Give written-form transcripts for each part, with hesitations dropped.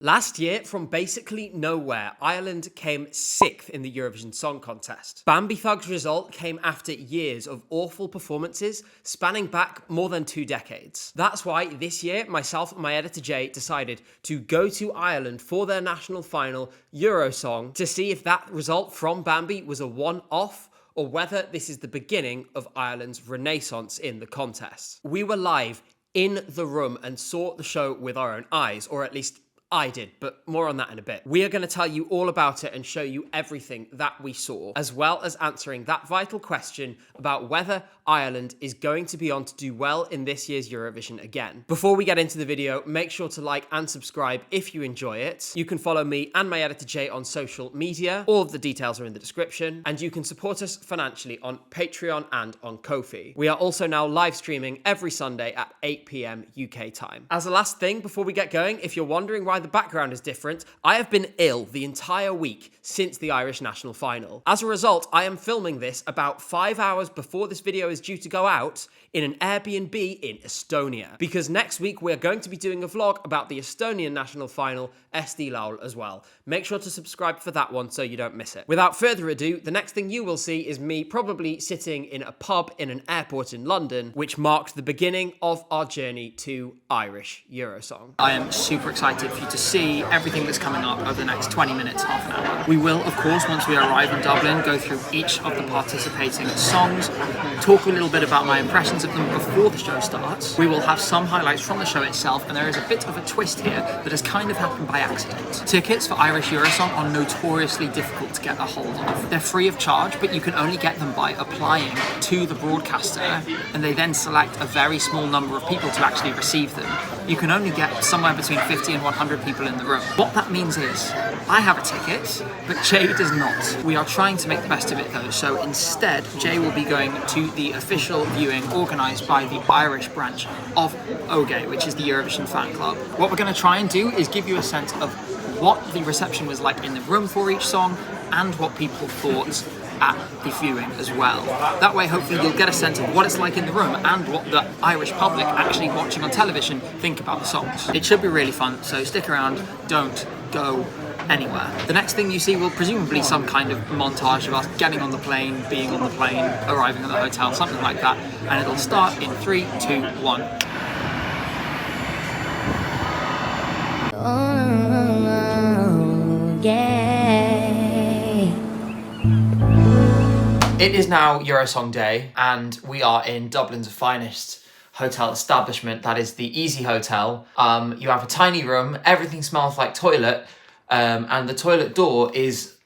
Last year, from basically nowhere, Ireland came 6th in the Eurovision Song Contest. Bambi Thug's result came after years of awful performances spanning back more than 2 decades. That's why this year, myself and my editor Jay decided to go to Ireland for their national final, Eurosong, to see if that result from Bambi was a one-off or whether this is the beginning of Ireland's renaissance in the contest. We were live in the room and saw the show with our own eyes, or at least I did, but more on that in a bit. We are going to tell you all about it and show you everything that we saw, as well as answering that vital question about whether Ireland is going to be on to do well in this year's Eurovision again. Before we get into the video, make sure to like and subscribe if you enjoy it. You can follow me and my editor Jay on social media. All of the details are in the description, and you can support us financially on Patreon and on Ko-fi. We are also now live streaming every Sunday at 8 p.m. UK time. As a last thing before we get going, if you're wondering why the background is different, I have been ill the entire week since the Irish national final. As a result, I am filming this about 5 hours before this video is due to go out in an Airbnb in Estonia, because next week we're going to be doing a vlog about the Estonian national final, Eesti Laul, as well. Make sure to subscribe for that one so you don't miss it. Without further ado, the next thing you will see is me probably sitting in a pub in an airport in London, which marked the beginning of our journey to Irish Eurosong. I am super excited for you to see everything that's coming up over the next 20 minutes, half an hour. We will, of course, once we arrive in Dublin, go through each of the participating songs, talk a little bit about my impressions of them before the show starts. We will have some highlights from the show itself, and there is a bit of a twist here that has kind of happened by accident. Tickets for Irish Eurosong are notoriously difficult to get a hold of. They're free of charge, but you can only get them by applying to the broadcaster, and they then select a very small number of people to actually receive them. You can only get somewhere between 50 and 100 people in the room. What that means is, I have a ticket, but Jay does not. We are trying to make the best of it though, so instead, Jay will be going to the official viewing organised by the Irish branch of OGE, which is the Eurovision fan club. What we're going to try and do is give you a sense of what the reception was like in the room for each song and what people thought at the viewing as well. That way, hopefully, you'll get a sense of what it's like in the room and what the Irish public actually watching on television think about the songs. It should be really fun, so stick around, don't go anywhere. The next thing you see will presumably some kind of montage of us getting on the plane, being on the plane, arriving at the hotel, something like that, and it'll start in 3, 2, 1. Oh, yeah. It is now Eurosong Day, and we are in Dublin's finest hotel establishment. That is the Easy Hotel. You have a tiny room, everything smells like toilet, and the toilet door is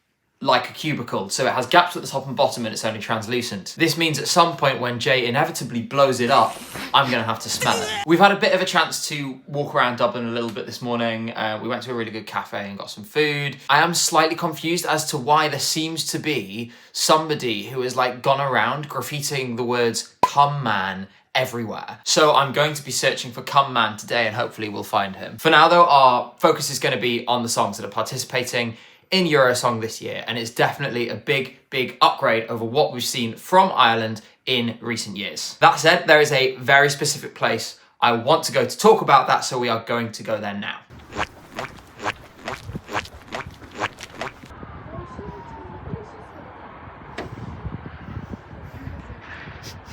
like a cubicle, so it has gaps at the top and bottom and it's only translucent. This means at some point when Jay inevitably blows it up, I'm gonna have to smell it. We've had a bit of a chance to walk around Dublin a little bit this morning. We went to a really good cafe and got some food. I am slightly confused as to why there seems to be somebody who has like gone around graffitiing the words "Come Man" everywhere. So I'm going to be searching for Come Man today and hopefully we'll find him. For now though, our focus is going to be on the songs that are participating in Eurosong this year, and it's definitely a big upgrade over what we've seen from Ireland in recent years. That said, there is a very specific place I want to go to talk about that, so we are going to go there now.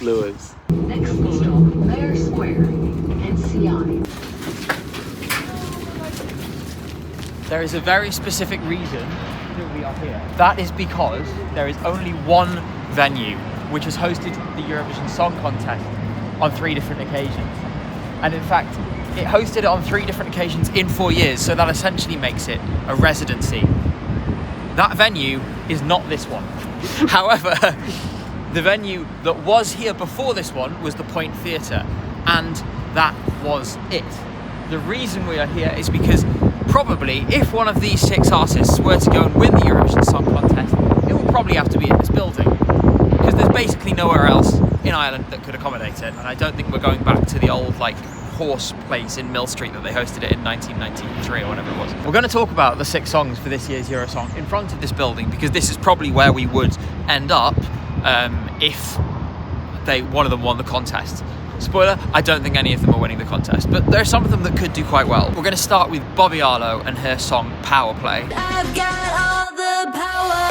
Lewis. Next stop, Mayor Square, NCI. There is a very specific reason that we are here. That is because there is only one venue which has hosted the Eurovision Song Contest on 3 different occasions. And in fact, it hosted it on 3 different occasions in 4 years, so that essentially makes it a residency. That venue is not this one. However, the venue that was here before this one was the Point Theatre, and that was it. The reason we are here is because probably, if one of these 6 artists were to go and win the Eurovision Song Contest, it will probably have to be in this building, because there's basically nowhere else in Ireland that could accommodate it, and I don't think we're going back to the old, like, horse place in Mill Street that they hosted it in 1993 or whatever it was. We're going to talk about the 6 songs for this year's Eurosong in front of this building, because this is probably where we would end up if one of them won the contest. Spoiler, I don't think any of them are winning the contest, but there are some of them that could do quite well. We're going to start with Bobby Arlo and her song Power Play. I've got all the power.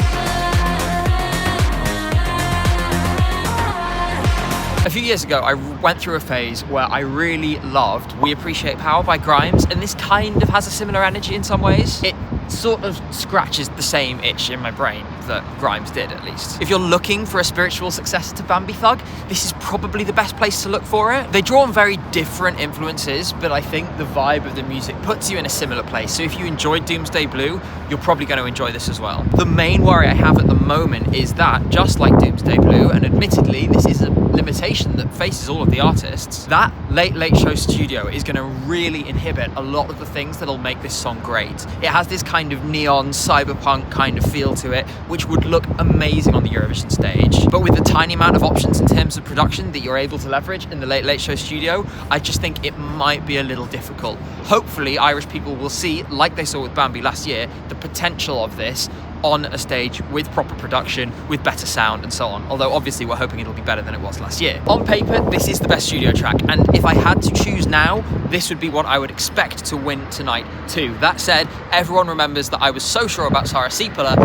A few years ago, I went through a phase where I really loved We Appreciate Power by Grimes, and this kind of has a similar energy in some ways. It sort of scratches the same itch in my brain that Grimes did, at least. If you're looking for a spiritual successor to Bambi Thug, this is probably the best place to look for it. They draw on very different influences, but I think the vibe of the music puts you in a similar place. So if you enjoyed Doomsday Blue, you're probably going to enjoy this as well. The main worry I have at the moment is that, just like Doomsday Blue, and admittedly this is a limitation that faces all of the artists, that Late Late Show studio is going to really inhibit a lot of the things that'll make this song great. It has this kind of neon cyberpunk kind of feel to it, which would look amazing on the Eurovision stage. But with the tiny amount of options in terms of production that you're able to leverage in the Late Late Show studio, I just think it might be a little difficult. Hopefully Irish people will see, like they saw with Bambi last year, the potential of this on a stage with proper production, with better sound and so on. Although obviously we're hoping it'll be better than it was last year. On paper, this is the best studio track, and if I had to choose now, this would be what I would expect to win tonight too. That said, everyone remembers that I was so sure about Sarah Siepeler,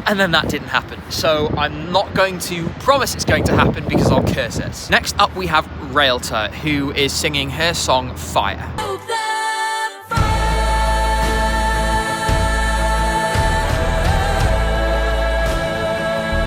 and then that didn't happen. So I'm not going to promise it's going to happen because I'll curse it. Next up we have Raelta, who is singing her song Fire.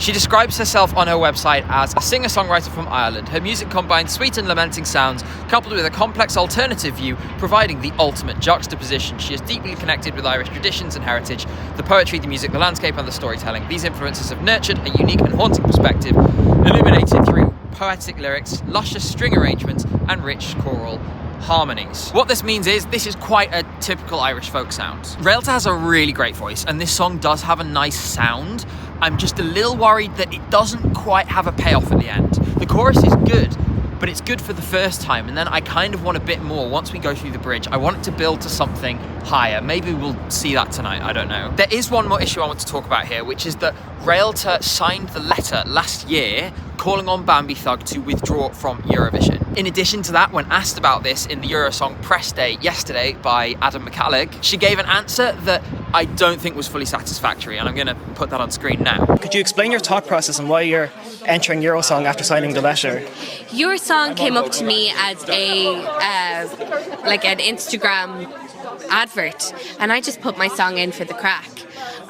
She describes herself on her website as a singer-songwriter from Ireland. Her music combines sweet and lamenting sounds, coupled with a complex alternative view, providing the ultimate juxtaposition. She is deeply connected with Irish traditions and heritage, the poetry, the music, the landscape, and the storytelling. These influences have nurtured a unique and haunting perspective, illuminated through poetic lyrics, luscious string arrangements, and rich choral harmonies. What this means is this is quite a typical Irish folk sound. Raelta has a really great voice, and this song does have a nice sound. I'm just a little worried that it doesn't quite have a payoff at the end. The chorus is good, but it's good for the first time, and then I kind of want a bit more once we go through the bridge. I want it to build to something higher. Maybe we'll see that tonight, I don't know. There is one more issue I want to talk about here, which is that Raelta signed the letter last year calling on Bambi Thug to withdraw from Eurovision. In addition to that, when asked about this in the Eurosong press day yesterday by Adam McCallig, she gave an answer that I don't think was fully satisfactory, and I'm going to put that on screen now. Could you explain your thought process and why you're entering Eurosong after signing the letter? Eurosong came up to me as a like an Instagram advert, and I just put my song in for the crack.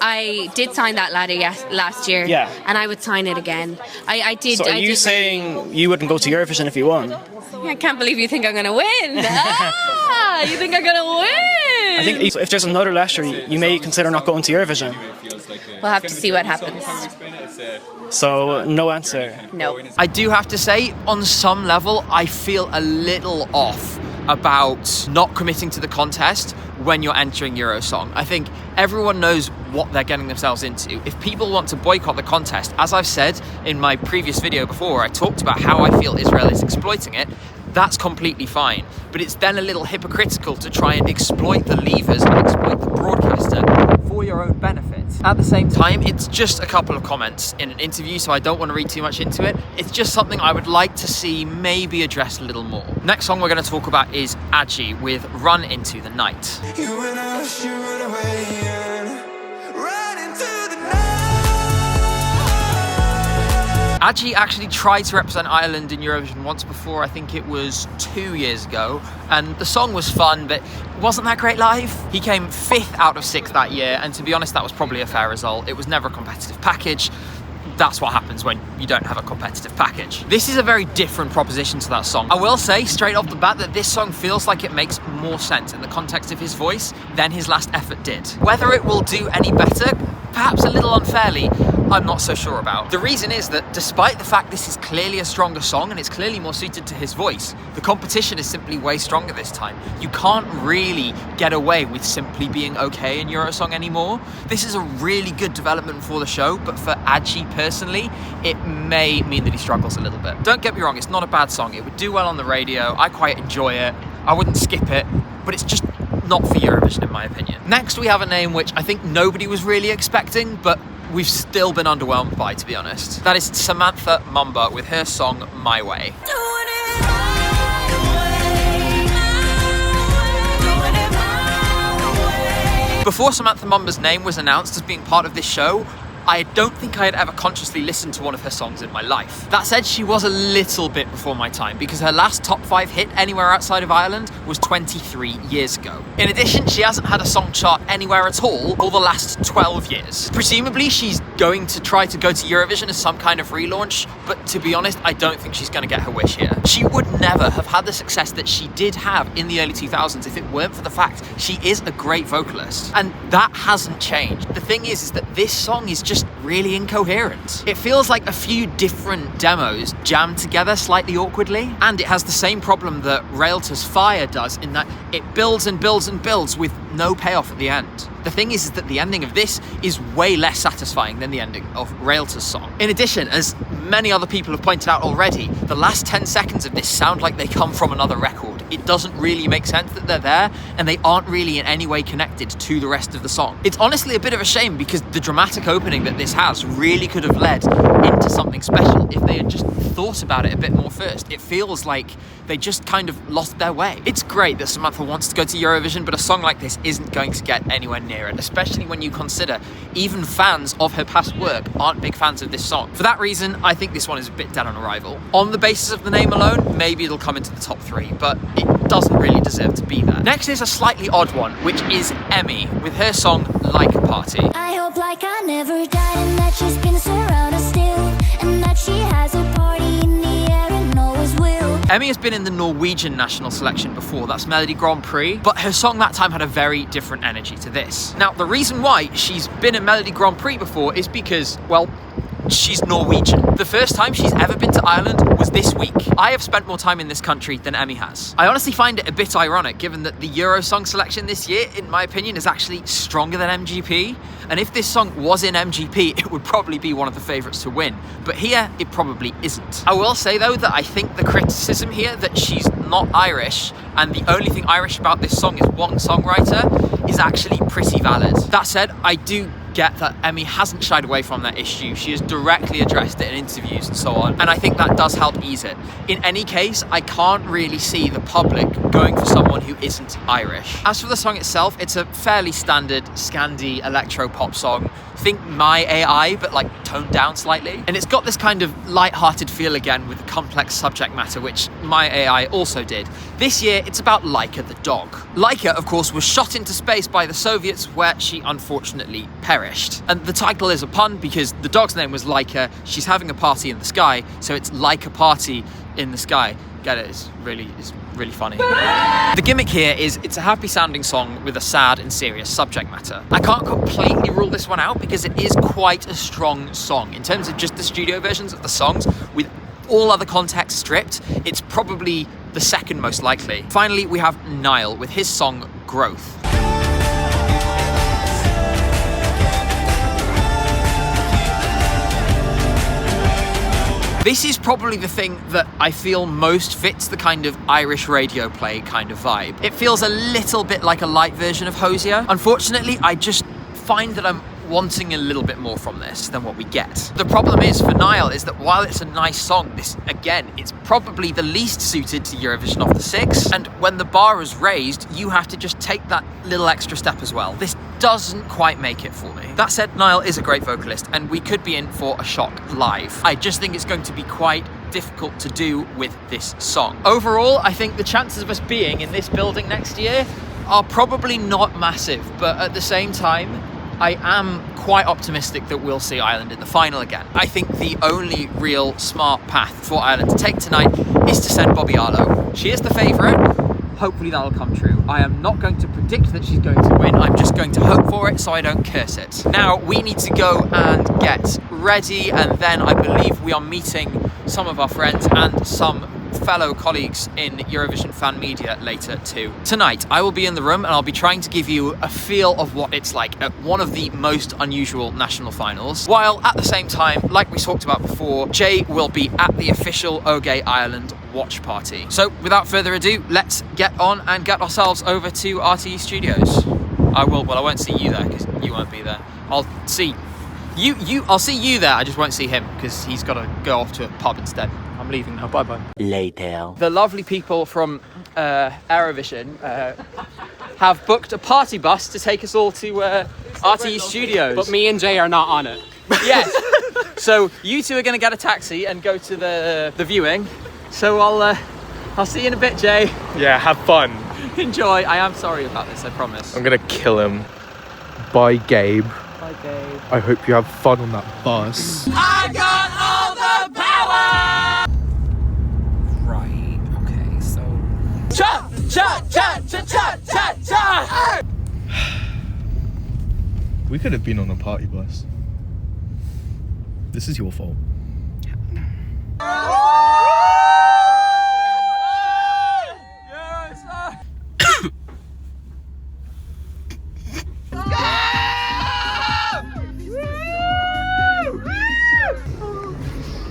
I did sign that letter last year, Yeah. and I would sign it again. I did. So are you saying you wouldn't go to Eurovision if you won? I can't believe you think I'm going to win. You think I'm going to win? I think if there's another letter, you may consider not going to Eurovision. We'll have to see what happens. So no answer. No. I do have to say, on some level, I feel a little off about not committing to the contest when you're entering Eurosong. I think everyone knows what they're getting themselves into. If people want to boycott the contest, as I've said in my previous video before, I talked about how I feel Israel is exploiting it. That's completely fine. But it's then a little hypocritical to try and exploit the levers and exploit the broadcaster for your own benefit. At the same time, it's just a couple of comments in an interview, so I don't want to read too much into it. It's just something I would like to see maybe addressed a little more. Next song we're going to talk about is Adji with Run Into the Night. Adji actually tried to represent Ireland in Eurovision once before. I think it was 2 years ago, and the song was fun, but it wasn't that great live. He came 5th out of 6 that year, and to be honest, that was probably a fair result. It was never a competitive package. That's what happens when you don't have a competitive package. This is a very different proposition to that song. I will say straight off the bat that this song feels like it makes more sense in the context of his voice than his last effort did. Whether it will do any better, perhaps a little unfairly, I'm not so sure about. The reason is that despite the fact this is clearly a stronger song and it's clearly more suited to his voice, the competition is simply way stronger this time. You can't really get away with simply being okay in Eurosong anymore. This is a really good development for the show, but for Adji personally, it may mean that he struggles a little bit. Don't get me wrong, it's not a bad song. It would do well on the radio. I quite enjoy it. I wouldn't skip it, but it's just not for Eurovision in my opinion. Next we have a name which I think nobody was really expecting, but we've still been underwhelmed by, to be honest. That is Samantha Mumba with her song My Way. Doing it right. Before Samantha Mumba's name was announced as being part of this show, I don't think I had ever consciously listened to one of her songs in my life. That said, she was a little bit before my time because her last top 5 hit anywhere outside of Ireland was 23 years ago. In addition, she hasn't had a song chart anywhere at all for the last 12 years. Presumably, she's going to try to go to Eurovision as some kind of relaunch, but to be honest, I don't think she's going to get her wish here. She would never have had the success that she did have in the early 2000s if it weren't for the fact she is a great vocalist. And that hasn't changed. The thing is that this song is just really incoherent. It feels like a few different demos jammed together slightly awkwardly, and it has the same problem that Railta's Fire does in that it builds and builds and builds with no payoff at the end. The thing is that the ending of this is way less satisfying than the ending of Railta's song. In addition, as many other people have pointed out already, the last 10 seconds of this sound like they come from another record. It doesn't really make sense that they're there, and they aren't really in any way connected to the rest of the song. It's honestly a bit of a shame because the dramatic opening that this has really could have led into something special if they had just thought about it a bit more first. It feels like they just kind of lost their way. It's great that Samantha wants to go to Eurovision, but a song like this isn't going to get anywhere near it, especially when you consider even fans of her past work aren't big fans of this song. For that reason, I think this one is a bit dead on arrival. On the basis of the name alone, maybe it'll come into the top 3, but it doesn't really deserve to be there. Next is a slightly odd one, which is Emmy, with her song Like a Party. I hope like I never died and that she spins around us still, and that she has a party in the air and always will. Emmy has been in the Norwegian national selection before, that's Melody Grand Prix, but her song that time had a very different energy to this. Now, the reason why she's been in Melody Grand Prix before is because, well, she's Norwegian. The first time she's ever been to Ireland was this week. I have spent more time in this country than Emmy has. I honestly find it a bit ironic given that the Eurosong selection this year, in my opinion, is actually stronger than MGP. And if this song was in MGP, it would probably be one of the favourites to win. But here, it probably isn't. I will say though that I think the criticism here that she's not Irish and the only thing Irish about this song is one songwriter is actually pretty valid. That said, I do get that Emmy hasn't shied away from that issue. She has directly addressed it in interviews and so on, and I think that does help ease it. In any case, I can't really see the public going for someone who isn't Irish. As for the song itself, it's a fairly standard Scandi electro pop song. Think My AI, but like toned down slightly. And it's got this kind of light-hearted feel again with the complex subject matter, which My AI also did. This year, it's about Laika the dog. Laika, of course, was shot into space by the Soviets where she unfortunately perished. And the title is a pun because the dog's name was Laika, she's having a party in the sky, so it's like a party in the sky. Get it? It's really funny. The gimmick here is it's a happy sounding song with a sad and serious subject matter. I can't completely rule this one out because it is quite a strong song. In terms of just the studio versions of the songs, with all other context stripped, it's probably the second most likely. Finally, we have Niall with his song Growth. This is probably the thing that I feel most fits the kind of Irish radio play kind of vibe. It feels a little bit like a light version of Hosier. Unfortunately, I just find that I'm wanting a little bit more from this than what we get. The problem is for Niall is that while it's a nice song, this, again, it's probably the least suited to Eurovision of the 6. And when the bar is raised, you have to just take that little extra step as well. This doesn't quite make it for me. That said, Niall is a great vocalist and we could be in for a shock live. I just think it's going to be quite difficult to do with this song. Overall, I think the chances of us being in this building next year are probably not massive, but at the same time, I am quite optimistic that we'll see Ireland in the final again. I think the only real smart path for Ireland to take tonight is to send Bobby Arlo. She is the favourite. Hopefully that'll come true. I am not going to predict that she's going to win. I'm just going to hope for it so I don't curse it. Now we need to go and get ready, and then I believe we are meeting some of our friends and some fellow colleagues in Eurovision fan media later too. Tonight I will be in the room and I'll be trying to give you a feel of what it's like at one of the most unusual national finals, while at the same time, like we talked about before, Jay will be at the official OGay Ireland watch party. So without further ado, let's get on and get ourselves over to RTE Studios. I won't see you there because you won't be there. I'll see you there, I just won't see him because he's got to go off to a pub instead. I'm leaving now. Bye-bye. Later. The lovely people from Eurovision have booked a party bus to take us all to RTE Studios. But me and Jay are not on it. Yes. So you two are going to get a taxi and go to the viewing. So I'll see you in a bit, Jay. Yeah, have fun. Enjoy. I am sorry about this, I promise. I'm gonna kill him. Bye, Gabe. Bye, Gabe. I hope you have fun on that bus. I got all the power! Right, okay, so... Cha! Cha! Cha! Cha! Cha! Cha! Cha! We could have been on a party bus. This is your fault.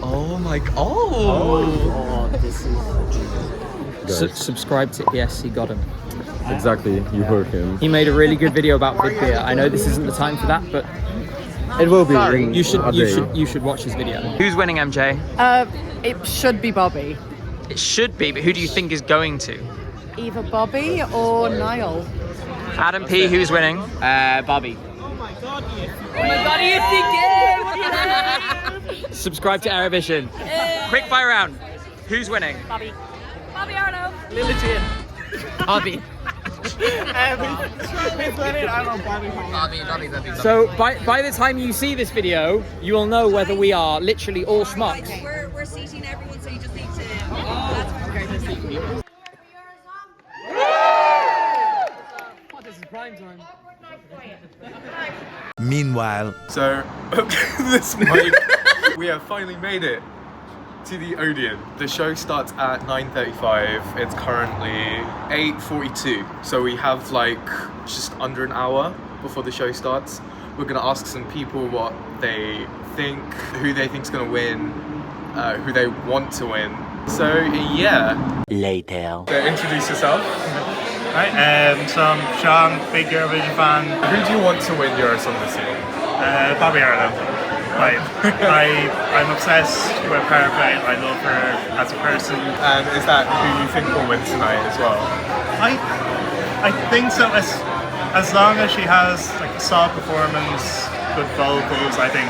Oh my god! Oh, this is... subscribe to ESC got him. Exactly, you heard him. He made a really good video about Big Beer. I know this isn't the time for that, but It will be. you should watch his video. Who's winning, MJ? It should be Bobby. It should be, but who do you think is going to? Either Bobby or Niall. Adam P, who's winning? Bobby. Subscribe to Eurovision. Quick fire round. Who's winning? Bobby Arno. Lilitian. Bobby. So by the time you see this video, you will know whether we are literally all schmucks. We're seating everyone, so you just need to... This is prime time. Meanwhile, So, this week, we have finally made it to the Odeon. The show starts at 9:35. It's currently 8:42. So we have like just under an hour before the show starts. We're gonna ask some people what they think, who they think's gonna win, who they want to win. So yeah. Later. So introduce yourself. Hi, so I'm Sean, big Eurovision fan. Who do you want to win Eurosong this year? Bobby Arno. I'm obsessed with her play. I love her as a person. And is that who you think will win tonight as well? I think so. As long as she has like a solid performance, good vocals, I think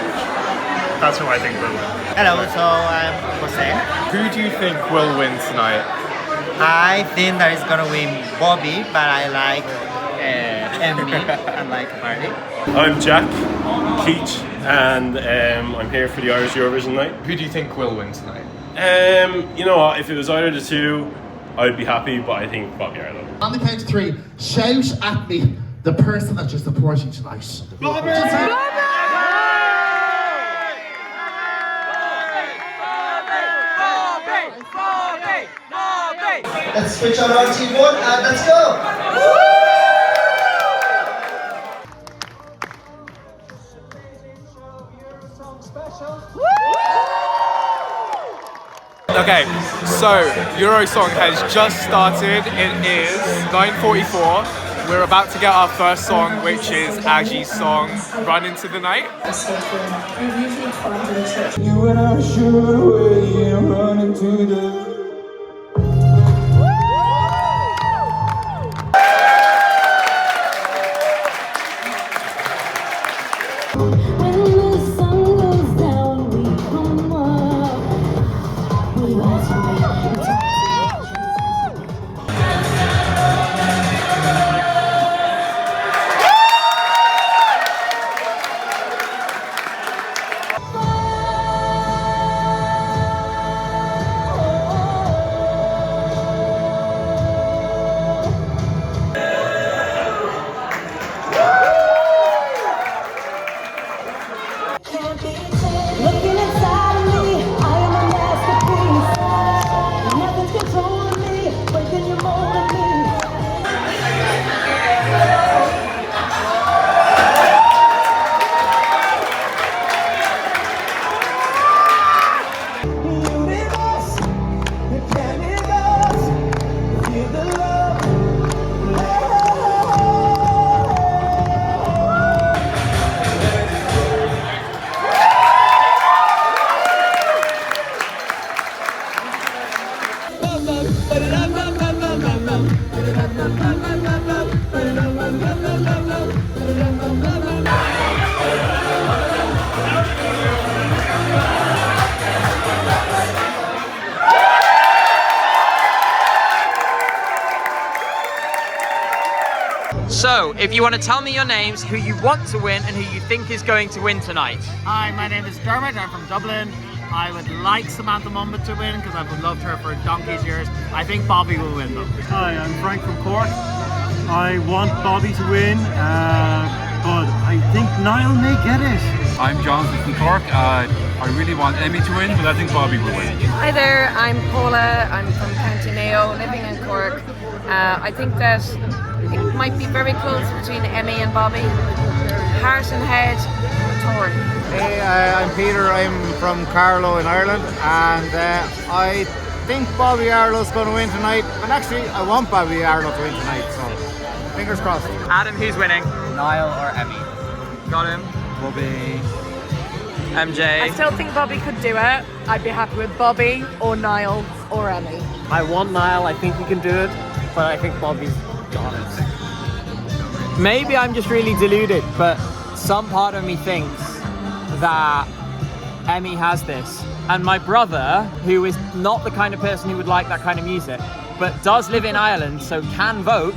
that's who I think will win. Hello, so I'm Jose. Who do you think will win tonight? I think that is gonna win Bobby, but I like Emmy and like Marty. I'm Jack Keach, and I'm here for the Irish Eurovision night. Who do you think will win tonight? You know what, if it was either the two, I'd be happy, but I think Bobby Arno. On the count of three, shout at me the person that you're supporting tonight. Bobby! Let's switch on our team one and let's go! Okay, so Eurosong has just started. It is 9:44. We're about to get our first song, which is Aji's song, Run Into the Night. You and I shoot away and run into the So, if you want to tell me your names, who you want to win and who you think is going to win tonight. Hi, my name is Dermot. I'm from Dublin. I would like Samantha Mumbet to win because I've loved her for donkey's years. I think Bobby will win though. Hi, I'm Frank from Cork. I want Bobby to win, but I think Niall may get it. I'm Jonathan from Cork. I really want Emmy to win, but I think Bobby will win. Hi there, I'm Paula. I'm from County Mayo, living in Cork. I think that it might be very close between Emmy and Bobby. Heart and head, torn. Hey, I'm Peter. I'm from Carlow in Ireland, and I think Bobby Arlo's going to win tonight. And actually, I want Bobby Arlo to win tonight, so fingers crossed. Adam, who's winning? Niall or Emmy? Got him. Bobby. MJ. I still think Bobby could do it. I'd be happy with Bobby or Niall or Emmy. I want Niall, I think he can do it, but I think Bobby's got it. Maybe I'm just really deluded, but some part of me thinks that Emmy has this. And my brother, who is not the kind of person who would like that kind of music, but does live in Ireland, so can vote,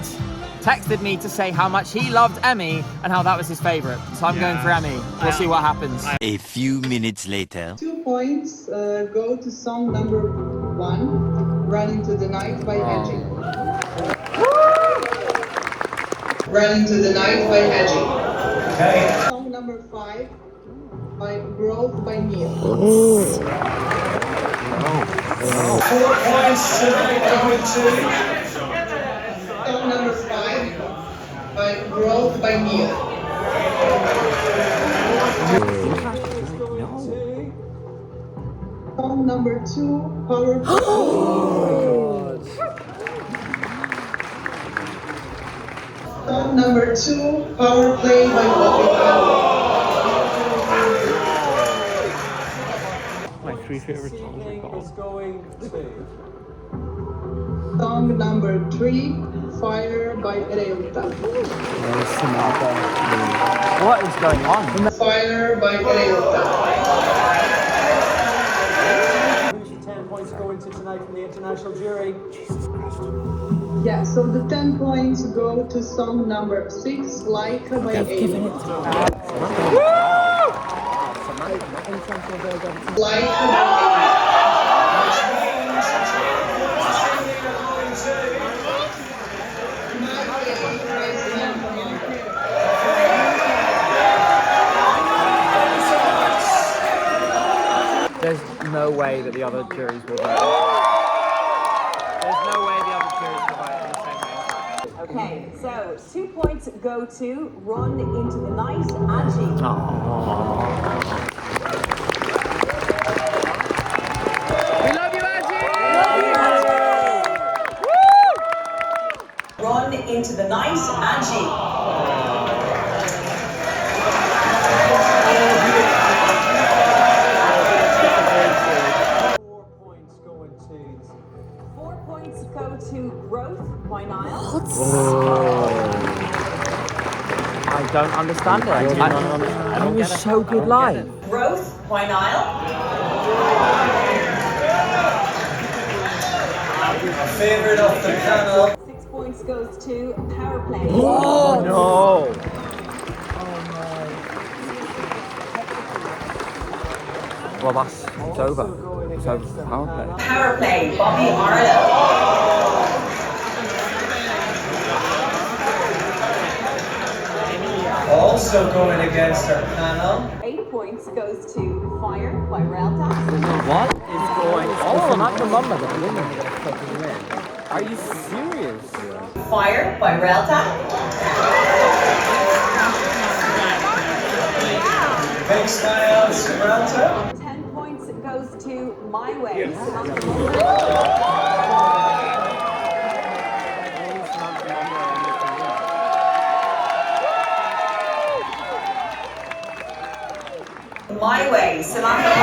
texted me to say how much he loved Emmy and how that was his favourite. So I'm going for Emmy. We'll see what happens. A few minutes later. 2 points go to song number 1, Run Into the Night by Edgy. Run Into the Night by Edgy. Okay. Song number 5 by Growth by Neil. 4 points tonight going to song number 5 by Growth by Neil. Song number 2, Power Play. Song number 2, Power Play by Bobby Arlo. My 3 favourite songs are gone. Song number 3, Fire by Ereuta. What is going on? Fire by Ereuta. 10 points going to tonight from the international jury. Yeah, so the 10 points go to song number 6, Like by Amy. Like by There's no way that the other juries will vote. There's no way the other juries will vote in the same way. Okay, so 2 points go to Run Into the Night, Angie. We love you, Angie! Run Into the Night, Angie. Go to Growth by Niall. I don't understand it. It was so good live. Growth by Niall. a favorite of the panel. 6 points goes to Power Play. Oh no! Well, it's over. It's over for Power Play. Power Play, Bobby Arlo. Also going against our panel. 8 points goes to Fire by Relta. What is going on? I'm not the mama that women get fucking win. Are you serious? Fire by Relta. Big styles, Relta. 10 points goes to My Way. My Way, Samantha.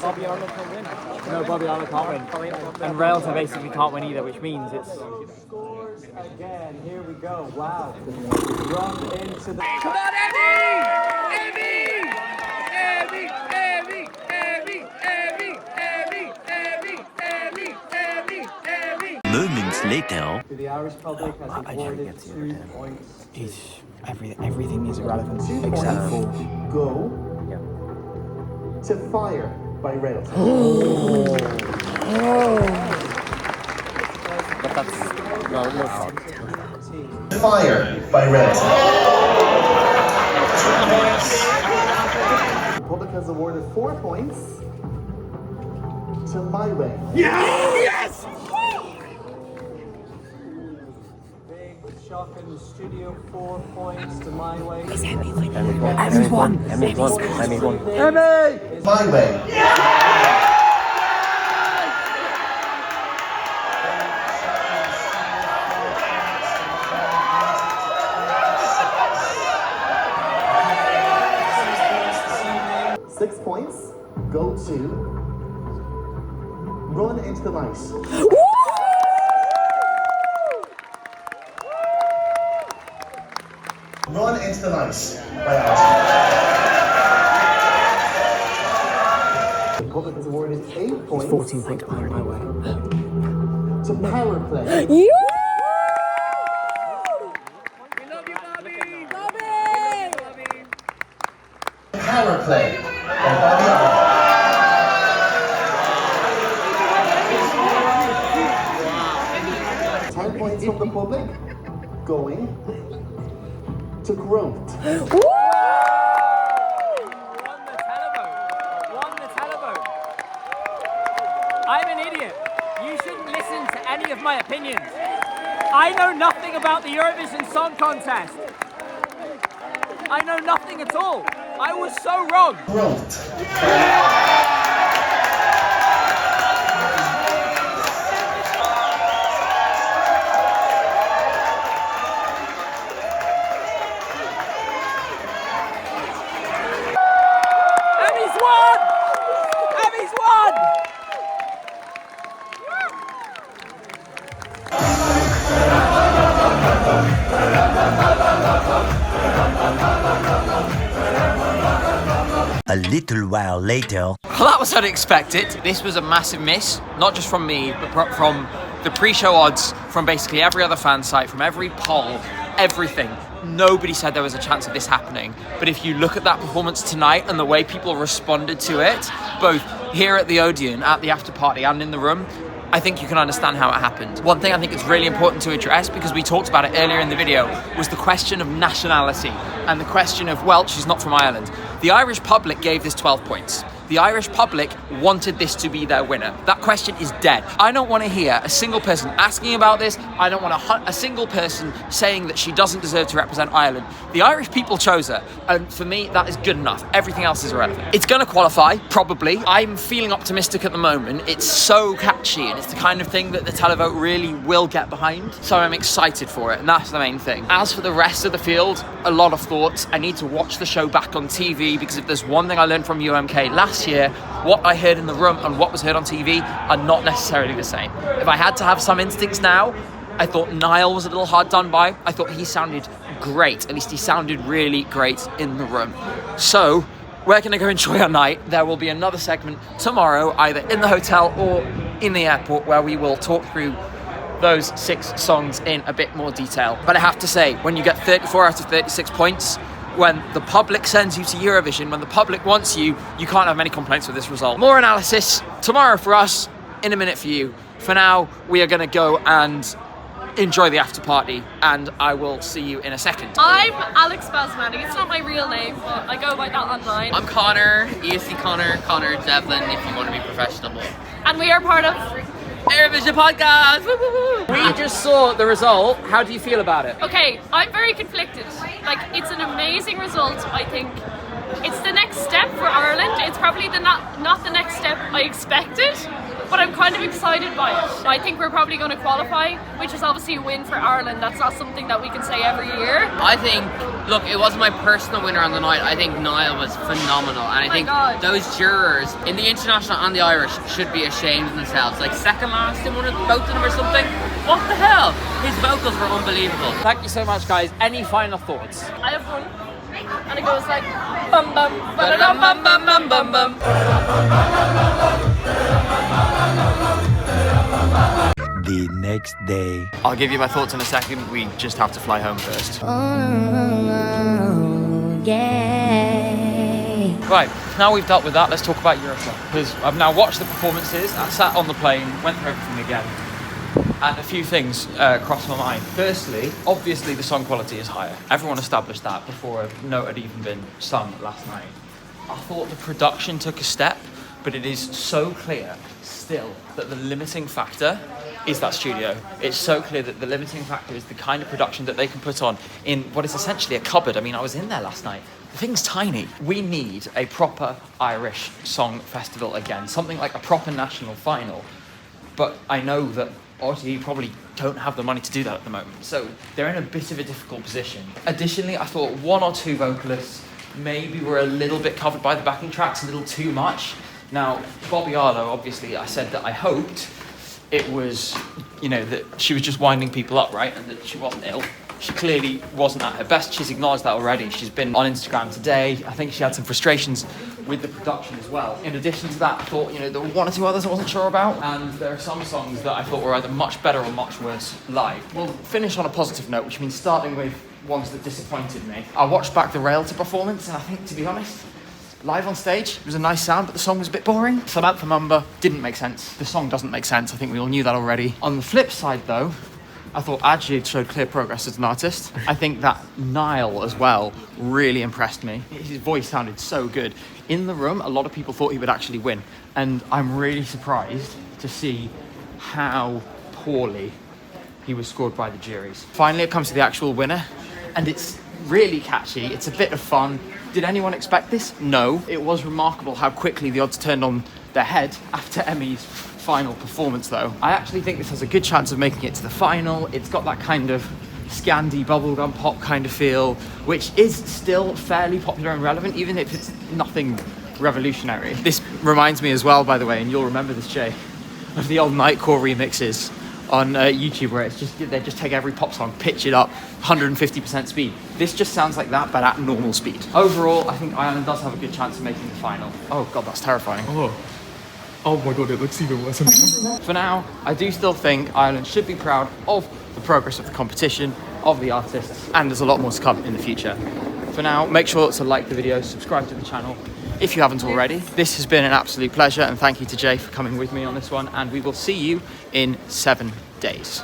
Bobby Arlo can win. No, Bobby Arlo can't win. And Relta basically can't win either, which means it's... Scores again. Here we go. Wow. Run into the... Come on, Emmy! Emmy! moments later. The Irish public has awarded 2 points. Everything is irrelevant except for Go to Fire by Rails. But that's no. Fire by Rails. The public has awarded 4 points to My Way. Yes! Big shock in the studio. 4 points to My Way. Emmy's won. My Way. Go to Run Into the Night. Run Into the Night by Irish. The public has awarded 8 points. 14 points behind My Way. To Power Play. You! Power Play by Bobby. 10 points from the public, going to Growth. Won the televote. I'm an idiot. You shouldn't listen to any of my opinions. I know nothing about the Eurovision Song Contest. I know nothing at all. I was so wrong. Growth. A little while later. Well, that was unexpected. This was a massive miss, not just from me, but from the pre-show odds, from basically every other fan site, from every poll, everything. Nobody said there was a chance of this happening. But if you look at that performance tonight and the way people responded to it, both here at the Odeon, at the after party and in the room, I think you can understand how it happened. One thing I think it's really important to address, because we talked about it earlier in the video, was the question of nationality and the question of, well, she's not from Ireland. The Irish public gave this 12 points. The Irish public wanted this to be their winner. That question is dead. I don't want to hear a single person asking about this. I don't want a single person saying that she doesn't deserve to represent Ireland. The Irish people chose her, and for me, that is good enough. Everything else is irrelevant. It's going to qualify, probably. I'm feeling optimistic at the moment. It's so catchy, and it's the kind of thing that the televote really will get behind. So I'm excited for it, and that's the main thing. As for the rest of the field, a lot of thoughts. I need to watch the show back on TV, because if there's one thing I learned from UMK last year, what I heard in the room and what was heard on TV are not necessarily the same. If I had to have some instincts now, I thought Niall was a little hard done by. I thought he sounded great. At least he sounded really great in the room. So we're going to go enjoy our night. There will be another segment tomorrow, either in the hotel or in the airport, where we will talk through those 6 songs in a bit more detail. But I have to say, when you get 34 out of 36 points, when the public sends you to Eurovision, when the public wants you, you can't have many complaints with this result. More analysis tomorrow for us, in a minute for you. For now, we are going to go and enjoy the after party, and I will see you in a second. I'm Alex Basmani. It's not my real name, but I go by that online. I'm Connor, ESC Connor Devlin, if you want to be professional. And we are part of Eurovision podcast. We just saw the result. How do you feel about it? Okay, I'm very conflicted. Like, it's an amazing result, I think. It's the next step for Ireland. It's probably not the next step I expected, but I'm kind of excited by it. I think we're probably going to qualify, which is obviously a win for Ireland. That's not something that we can say every year. I think, look, it wasn't my personal winner on the night. I think Niall was phenomenal, and I think those jurors in the international and the Irish should be ashamed of themselves. Like second last in both of them or something. What the hell? His vocals were unbelievable. Thank you so much, guys. Any final thoughts? I have one, and it goes like bum bum ba-da-dum bum bum bum bum bum. The next day. I'll give you my thoughts in a second. We just have to fly home first. Right, now we've dealt with that, let's talk about Eurosong. Because I've now watched the performances, I sat on the plane, went through everything again, and a few things crossed my mind. Firstly, obviously the song quality is higher. Everyone established that before a note had even been sung last night. I thought the production took a step, but it is so clear still that the limiting factor is that studio. It's so clear that the limiting factor is the kind of production that they can put on in what is essentially a cupboard. I mean, I was in there last night. The thing's tiny. We need a proper Irish Song Festival again, something like a proper national final. But I know that RTE probably don't have the money to do that at the moment, so they're in a bit of a difficult position. Additionally, I thought one or two vocalists maybe were a little bit covered by the backing tracks, a little too much. Now, Bobby Arlo, obviously, I said that I hoped it was, you know, that she was just winding people up, right, and that she wasn't ill. She clearly wasn't at her best. She's acknowledged that already. She's been on Instagram today. I think she had some frustrations with the production as well. In addition to that, I thought, you know, there were one or two others I wasn't sure about, and there are some songs that I thought were either much better or much worse live. We'll finish on a positive note, which means starting with ones that disappointed me. I watched back the Railta performance, and I think, to be honest, live on stage, it was a nice sound, but the song was a bit boring. Samantha Mumba didn't make sense. The song doesn't make sense. I think we all knew that already. On the flip side, though, I thought Ajid showed clear progress as an artist. I think that Niall as well really impressed me. His voice sounded so good. In the room, a lot of people thought he would actually win, and I'm really surprised to see how poorly he was scored by the juries. Finally, it comes to the actual winner, and it's really catchy. It's a bit of fun. Did anyone expect this? No. It was remarkable how quickly the odds turned on their head after Emmy's final performance, though. I actually think this has a good chance of making it to the final. It's got that kind of Scandi bubblegum pop kind of feel, which is still fairly popular and relevant, even if it's nothing revolutionary. This reminds me as well, by the way, and you'll remember this, Jay, of the old Nightcore remixes on YouTube, where it's just, they just take every pop song, pitch it up 150% speed. This just sounds like that, but at normal speed. Overall, I think Ireland does have a good chance of making the final. Oh God, that's terrifying. Oh my God, it looks even worse on camera. For now, I do still think Ireland should be proud of the progress of the competition, of the artists, and there's a lot more to come in the future. For now, make sure to like the video, subscribe to the channel if you haven't already. This has been an absolute pleasure, and thank you to Jay for coming with me on this one, and we will see you in 7 days.